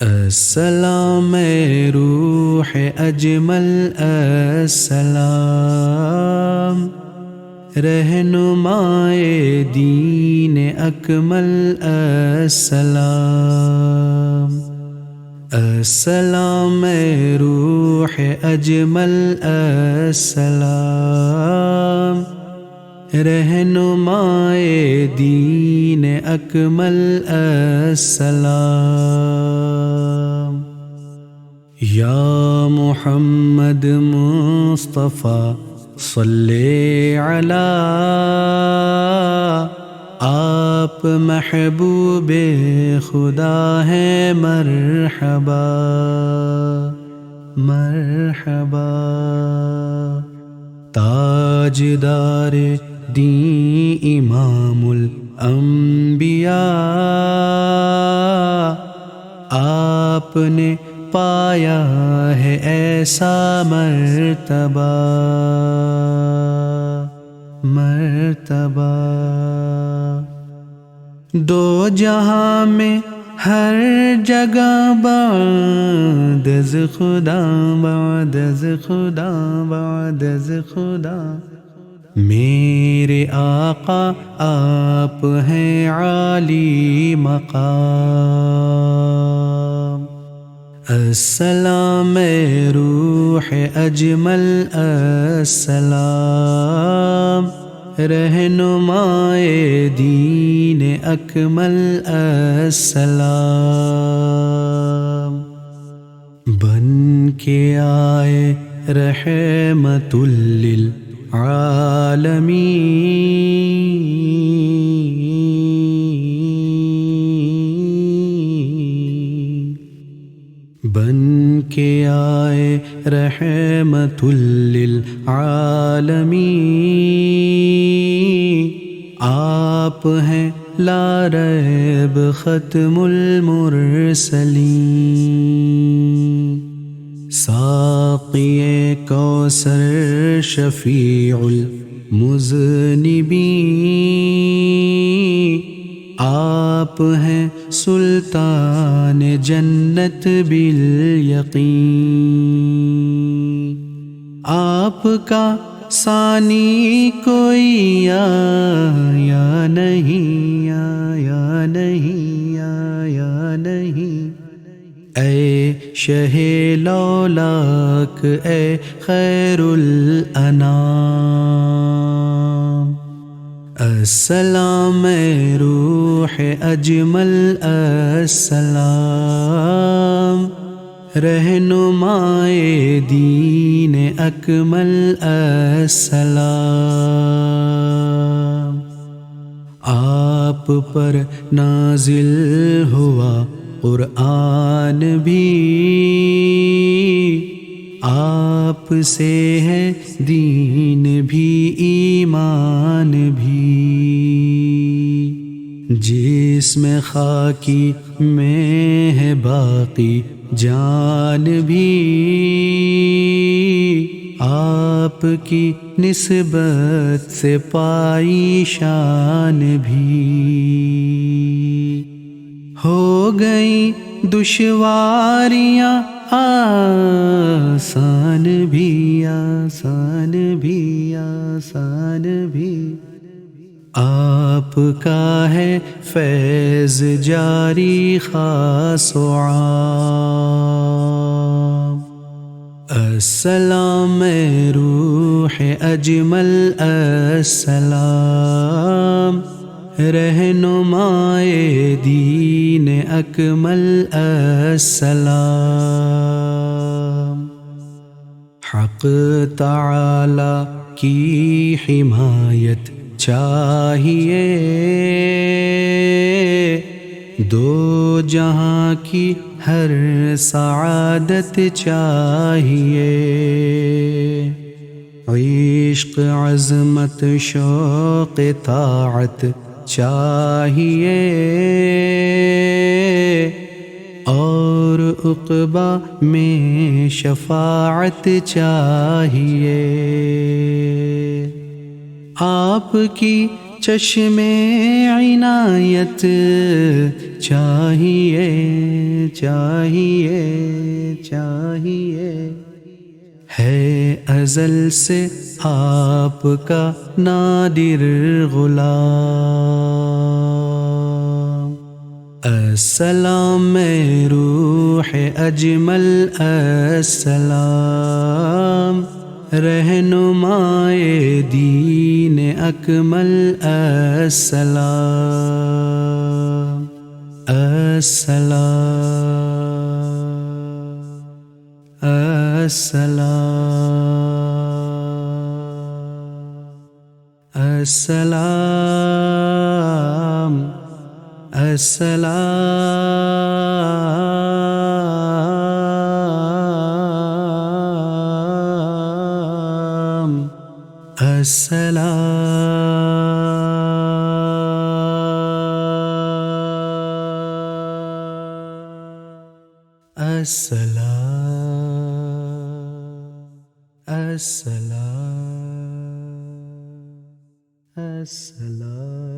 السلام روح اجمل السلام، رہنمائے دین اکمل السلام۔ السلام روح اجمل السلام، رہنمائے دین اکمل السلام۔ یا محمد مصطفیٰ صلی علی، آپ محبوب خدا ہیں، مرحبا مرحبا۔ تاجدار دین امام الانبیاء، آپ نے پایا ہے ایسا مرتبہ مرتبہ۔ دو جہاں میں ہر جگہ بعد از خدا، بعد از خدا، بعد از خدا، میرے آقا آپ ہیں عالی مقام۔ السلام روح اجمل السلام، رہنمائے دین اکمل السلام۔ بن کے آئے رحمت للعالمین، بن کے آئے رحمت للعالمین، آپ ہیں لا ریب ختم المرسلین۔ ساقی کوثر شفیع المذنبین، آپ ہیں سلطان جنت بالیقین۔ آپ کا ثانی کوئی آیا نہیں، آیا نہیں، آیا نہیں۔ اے شہ لولاک، اے خیر الانام۔ السلام روح اجمل السلام، رہنمائے دین اکمل السلام۔ آپ پر نازل ہوا قرآن بھی، آپ سے ہے دین بھی ایمان بھی۔ جس میں خاکی میں ہے باقی جان بھی، آپ کی نسبت سے پائی شان بھی۔ ہو گئی دشواریاں آسان بھی، آسان بھی، آسان بھی۔ آپ کا ہے فیض جاری خاص و عام۔ السلام روح اجمل السلام، رہنمائے دین اکمل السلام۔ حق تعالی کی حمایت چاہیے، دو جہاں کی ہر سعادت چاہیے۔ عشق عظمت شوق طاعت چاہیے، اور عقبہ میں شفاعت چاہیے۔ آپ کی چشم عنایت چاہیے چاہیے چاہیے، ہے ازل سے آپ کا نادر غلام۔ السلام روح اجمل السلام، رہنمائے دین اکمل السلام السلام السلام السلام السلام السلام السلام السلام